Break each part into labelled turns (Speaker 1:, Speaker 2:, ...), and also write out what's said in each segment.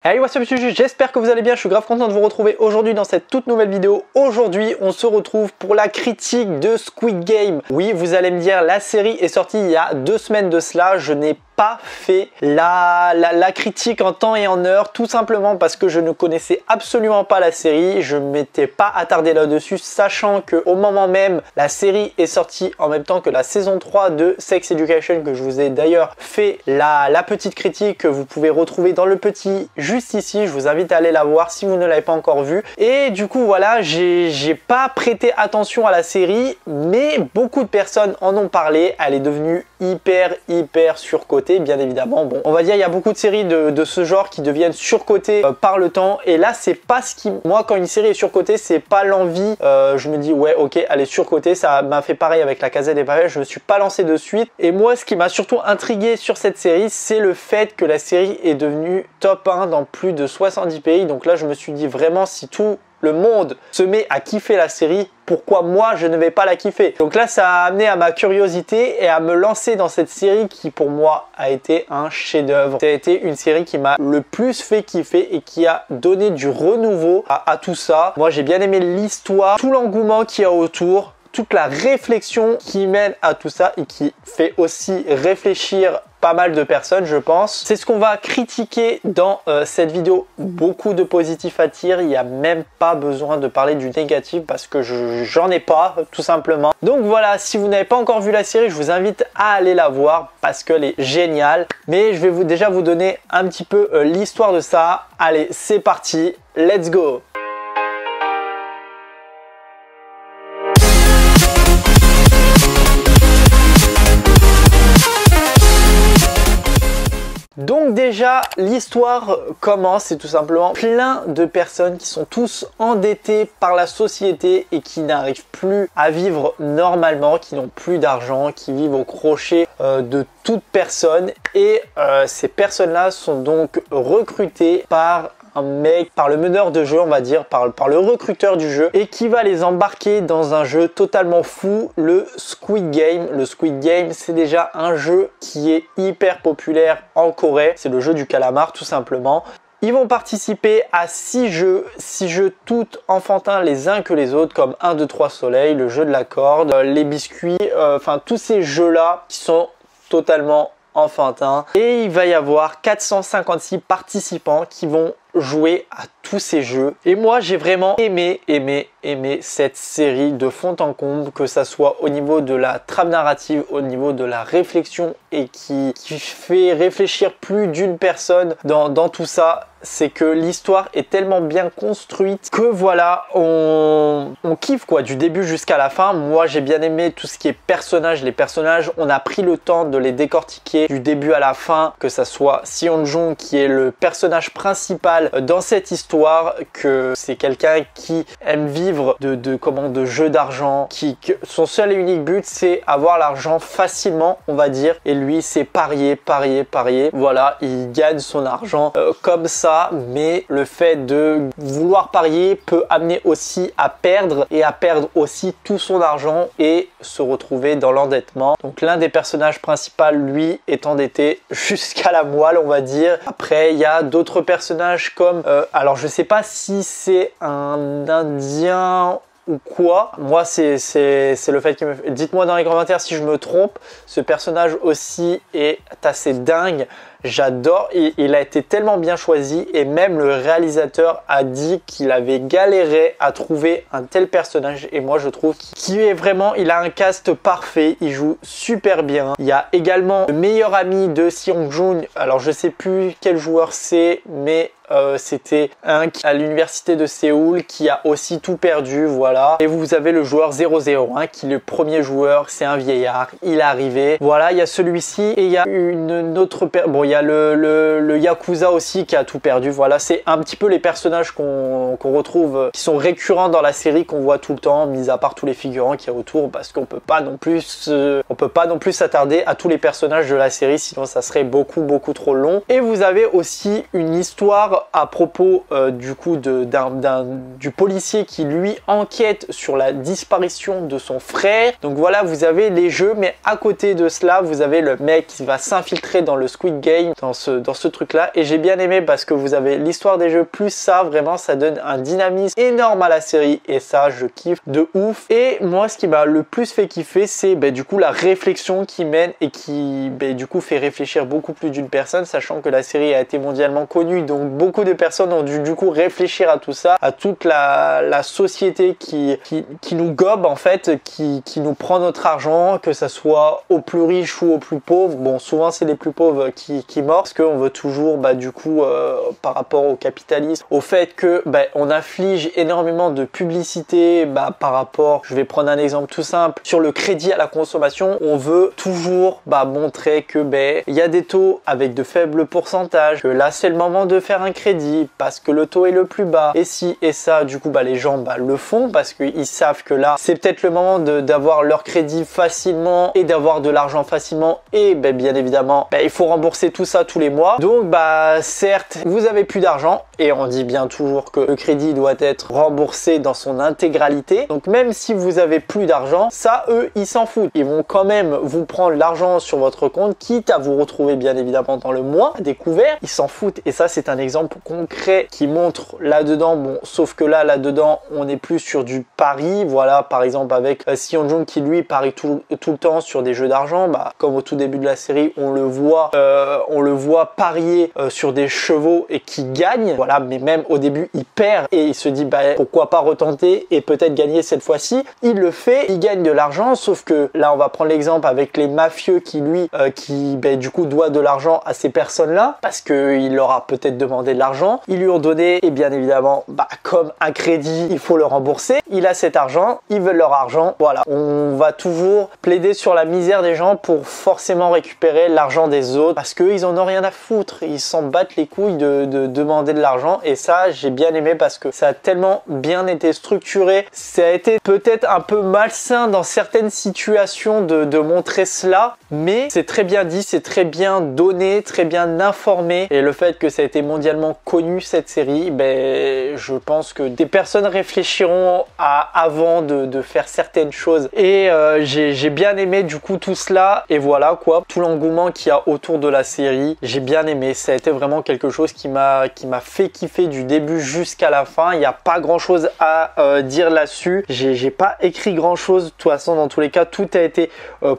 Speaker 1: Hey, what's up, j'espère que vous allez bien, je suis grave content de vous retrouver aujourd'hui dans cette toute nouvelle vidéo. Aujourd'hui, on se retrouve pour la critique de Squid Game. Oui, vous allez me dire, la série est sortie il y a 2 semaines de cela, je n'ai pas fait la critique en temps et en heure, tout simplement parce que je ne connaissais absolument pas la série, je ne m'étais pas attardé là-dessus, sachant qu'au moment même, la série est sortie en même temps que la saison 3 de Sex Education, que je vous ai d'ailleurs fait la petite critique que vous pouvez retrouver dans le petit juste ici. Je vous invite à aller la voir si vous ne l'avez pas encore vue. Et du coup voilà, j'ai pas prêté attention à la série, mais beaucoup de personnes en ont parlé. Elle est devenue hyper surcotée, bien évidemment. Bon, on va dire il y a beaucoup de séries de ce genre qui deviennent surcotées par le temps, et là c'est pas ce qui... Moi, quand une série est surcotée, c'est pas l'envie, je me dis ouais ok, elle est surcotée. Ça m'a fait pareil avec La Casa de Papel, je me suis pas lancé de suite. Et moi, ce qui m'a surtout intrigué sur cette série, c'est le fait que la série est devenue top 1 dans plus de 70 pays. Donc là je me suis dit vraiment, si tout le monde se met à kiffer la série, pourquoi moi je ne vais pas la kiffer? Donc là ça a amené à ma curiosité et à me lancer dans cette série qui pour moi a été un chef-d'œuvre. Ça a été une série qui m'a le plus fait kiffer et qui a donné du renouveau à tout ça. Moi j'ai bien aimé l'histoire, tout l'engouement qu'il y a autour, toute la réflexion qui mène à tout ça et qui fait aussi réfléchir pas mal de personnes, je pense. C'est ce qu'on va critiquer dans cette vidéo. Beaucoup de positifs à dire, il n'y a même pas besoin de parler du négatif parce que j'en ai pas, tout simplement. Donc voilà, si vous n'avez pas encore vu la série, je vous invite à aller la voir parce qu'elle est géniale. Mais je vais déjà vous donner un petit peu l'histoire de ça. Allez, c'est parti, let's go! Donc déjà, l'histoire commence, c'est tout simplement plein de personnes qui sont tous endettées par la société et qui n'arrivent plus à vivre normalement, qui n'ont plus d'argent, qui vivent au crochet de toute personne. Et ces personnes-là sont donc recrutées par un mec, par le meneur de jeu, on va dire, par le recruteur du jeu, et qui va les embarquer dans un jeu totalement fou, le Squid Game. Le Squid Game, c'est déjà un jeu qui est hyper populaire en Corée. C'est le jeu du calamar, tout simplement. Ils vont participer à 6 jeux tous enfantins les uns que les autres, comme 1, 2, 3 soleil, le jeu de la corde, les biscuits, enfin tous ces jeux-là qui sont totalement enfantins. Et il va y avoir 456 participants qui vont jouer à tous ces jeux. Et moi j'ai vraiment aimé cette série de fond en comble, que ça soit au niveau de la trame narrative, au niveau de la réflexion, et qui fait réfléchir plus d'une personne dans tout ça. C'est que l'histoire est tellement bien construite que voilà, on kiffe quoi, du début jusqu'à la fin. Moi j'ai bien aimé tout ce qui est personnages. Les personnages, on a pris le temps de les décortiquer du début à la fin, que ça soit Seon-jung qui est le personnage principal dans cette histoire, que c'est quelqu'un qui aime vivre de jeux d'argent, que son seul et unique but c'est avoir l'argent facilement, on va dire, et lui c'est parier. Voilà, il gagne son argent comme ça, mais le fait de vouloir parier peut amener aussi à perdre, et à perdre aussi tout son argent et se retrouver dans l'endettement. Donc l'un des personnages principaux, lui, est endetté jusqu'à la moelle, on va dire. Après il y a d'autres personnages comme alors je sais pas si c'est un Indien ou quoi. Moi c'est le fait qu'il me... Dites-moi dans les commentaires si je me trompe. Ce personnage aussi est assez dingue. J'adore, il a été tellement bien choisi, et même le réalisateur a dit qu'il avait galéré à trouver un tel personnage, et moi je trouve qu'il est vraiment, il a un cast parfait, il joue super bien. Il y a également le meilleur ami de Seon-jung, alors je sais plus quel joueur c'est, mais c'était un à l'université de Séoul qui a aussi tout perdu, voilà. Et vous avez le joueur 001 qui est le premier joueur, c'est un vieillard, il est arrivé. Voilà, il y a celui-ci, et il y a une autre bon, il y a le Yakuza aussi qui a tout perdu. Voilà, c'est un petit peu les personnages qu'on retrouve, qui sont récurrents dans la série, qu'on voit tout le temps, mis à part tous les figurants qu'il y a autour, parce qu'on peut pas non plus s'attarder à tous les personnages de la série, sinon ça serait beaucoup trop long. Et vous avez aussi une histoire à propos du coup du policier qui lui enquête sur la disparition de son frère. Donc voilà, vous avez les jeux, mais à côté de cela, vous avez le mec qui va s'infiltrer dans le Squid Game game dans ce truc là, et j'ai bien aimé parce que vous avez l'histoire des jeux plus ça, vraiment ça donne un dynamisme énorme à la série et ça je kiffe de ouf. Et moi ce qui m'a le plus fait kiffer, c'est du coup la réflexion qui mène et qui du coup fait réfléchir beaucoup plus d'une personne, sachant que la série a été mondialement connue, donc beaucoup de personnes ont dû du coup réfléchir à tout ça, à toute la société qui nous gobe en fait, qui nous prend notre argent, que ça soit aux plus riches ou aux plus pauvres. Bon, souvent c'est les plus pauvres qui meurent parce qu'on veut toujours du coup par rapport au capitalisme, au fait que on afflige énormément de publicité par rapport, je vais prendre un exemple tout simple, sur le crédit à la consommation, on veut toujours montrer que il y a des taux avec de faibles pourcentages, que là c'est le moment de faire un crédit parce que le taux est le plus bas, et si et ça, du coup les gens le font parce qu'ils savent que là c'est peut-être le moment d'avoir leur crédit facilement et d'avoir de l'argent facilement, et bien évidemment il faut rembourser tout ça tous les mois. Donc certes vous avez plus d'argent, et on dit bien toujours que le crédit doit être remboursé dans son intégralité, donc même si vous avez plus d'argent, ça eux ils s'en foutent, ils vont quand même vous prendre l'argent sur votre compte, quitte à vous retrouver bien évidemment dans le mois à découvert, ils s'en foutent. Et ça c'est un exemple concret qui montre là-dedans, bon sauf que là-dedans on est plus sur du pari, voilà, par exemple avec Seong-joong qui lui parie tout le temps sur des jeux d'argent, comme au tout début de la série on le voit parier sur des chevaux et qui gagne, voilà, mais même au début il perd et il se dit pourquoi pas retenter et peut-être gagner cette fois-ci. Il le fait, il gagne de l'argent, sauf que là on va prendre l'exemple avec les mafieux qui du coup doit de l'argent à ces personnes-là parce qu'il leur a peut-être demandé de l'argent, ils lui ont donné, et bien évidemment comme un crédit il faut le rembourser, il a cet argent, ils veulent leur argent, voilà. On va toujours plaider sur la misère des gens pour forcément récupérer l'argent des autres parce qu'ils en ont rien à foutre, ils s'en battent les couilles de demander de l'argent. Et ça j'ai bien aimé parce que ça a tellement bien été structuré, ça a été peut-être un peu malsain dans certaines situations de montrer cela, mais c'est très bien dit, c'est très bien donné, très bien informé, et le fait que ça a été mondialement connu cette série, je pense que des personnes réfléchiront avant de faire certaines choses, et j'ai bien aimé du coup tout cela, et voilà quoi, tout l'engouement qu'il y a autour de la série, j'ai bien aimé, ça a été vraiment quelque chose qui m'a fait kiffer du début jusqu'à la fin. Il n'y a pas grand chose à dire là-dessus, j'ai pas écrit grand chose, de toute façon dans tous les cas tout a été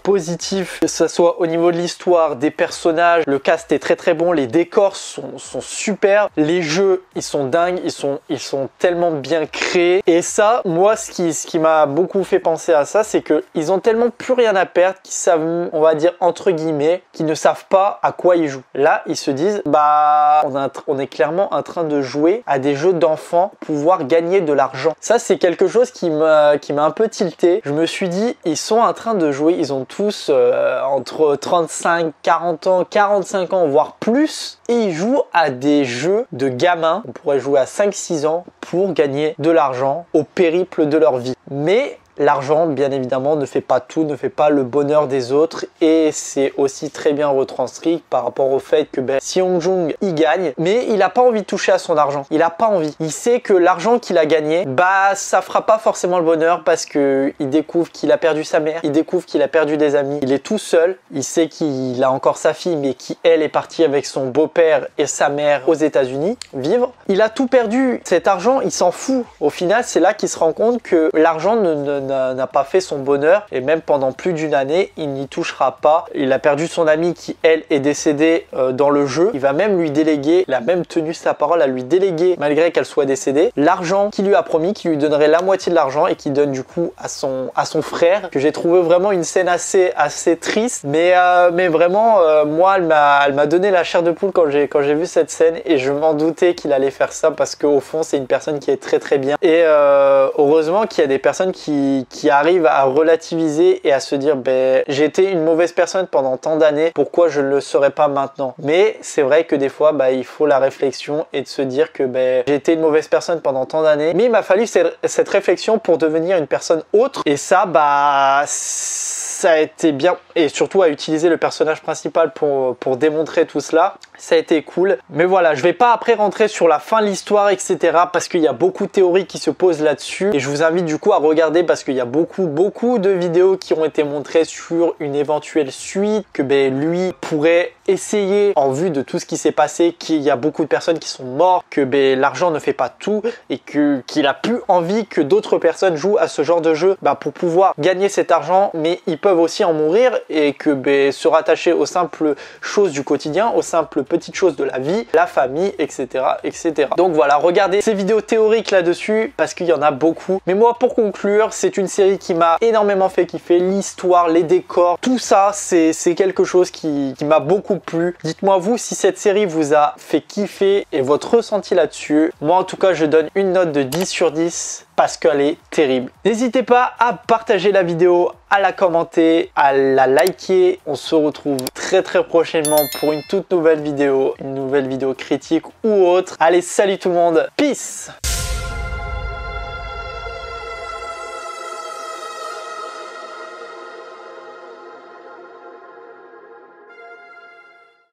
Speaker 1: positif, que ce soit au niveau de l'histoire, des personnages, le cast est très très bon, les décors sont super, les jeux ils sont dingues, ils sont tellement bien créés, et ça moi ce qui m'a beaucoup fait penser à ça, c'est que ils ont tellement plus rien à perdre qu'ils savent, on va dire entre guillemets, qu'ils ne savent pas à quoi ils jouent. Là ils se disent on est clairement en train de jouer à des jeux d'enfants, pouvoir gagner de l'argent. Ça c'est quelque chose qui m'a un peu tilté. Je me suis dit ils sont en train de jouer, ils ont tous entre 35, 40 ans, 45 ans voire plus, et ils jouent à des jeux de gamins. On pourrait jouer à 5-6 ans pour gagner de l'argent au périple de leur vie. Mais l'argent, bien évidemment, ne fait pas tout, ne fait pas le bonheur des autres, et c'est aussi très bien retranscrit par rapport au fait que Seong-joong, il gagne, mais il n'a pas envie de toucher à son argent. Il n'a pas envie. Il sait que l'argent qu'il a gagné, ça fera pas forcément le bonheur parce que il découvre qu'il a perdu sa mère, il découvre qu'il a perdu des amis, il est tout seul, il sait qu'il a encore sa fille, mais qui, elle, est partie avec son beau-père et sa mère aux États-Unis vivre. Il a tout perdu. Cet argent, il s'en fout. Au final, c'est là qu'il se rend compte que l'argent n'a pas fait son bonheur, et même pendant plus d'une année il n'y touchera pas. Il a perdu son amie qui elle est décédée dans le jeu. Il va même lui déléguer, il a même tenu sa parole à lui déléguer, malgré qu'elle soit décédée, l'argent qu'il lui a promis, qui lui donnerait la moitié de l'argent et qui donne du coup à son frère, que j'ai trouvé vraiment une scène assez triste, mais vraiment moi elle m'a donné la chair de poule quand j'ai vu cette scène, et je m'en doutais qu'il allait faire ça parce qu'au fond c'est une personne qui est très très bien, et heureusement qu'il y a des personnes qui arrivent à relativiser et à se dire j'ai été une mauvaise personne pendant tant d'années, pourquoi je ne le serais pas maintenant. Mais c'est vrai que des fois il faut la réflexion et de se dire que j'ai été une mauvaise personne pendant tant d'années, mais il m'a fallu cette réflexion pour devenir une personne autre, et ça ça a été bien, et surtout à utiliser le personnage principal pour démontrer tout cela, ça a été cool. Mais voilà, je vais pas après rentrer sur la fin de l'histoire, etc. parce qu'il y a beaucoup de théories qui se posent là-dessus, et je vous invite du coup à regarder parce qu'il y a beaucoup de vidéos qui ont été montrées sur une éventuelle suite, que lui pourrait essayer en vue de tout ce qui s'est passé, qu'il y a beaucoup de personnes qui sont mortes, que l'argent ne fait pas tout, et qu'il a plus envie que d'autres personnes jouent à ce genre de jeu pour pouvoir gagner cet argent, mais ils peuvent aussi en mourir, et que se rattacher aux simples choses du quotidien, aux simples petites choses de la vie, la famille, etc. etc. Donc voilà, regardez ces vidéos théoriques là-dessus parce qu'il y en a beaucoup. Mais moi, pour conclure, c'est une série qui m'a énormément fait kiffer. L'histoire, les décors, tout ça, c'est quelque chose qui m'a beaucoup plu. Dites-moi vous si cette série vous a fait kiffer et votre ressenti là-dessus. Moi en tout cas, je donne une note de 10 sur 10 parce qu'elle est terrible. N'hésitez pas à partager la vidéo, à la commenter, à la liker. On se retrouve très prochainement pour une toute nouvelle vidéo, une nouvelle vidéo critique ou autre. Allez, salut tout le monde, peace!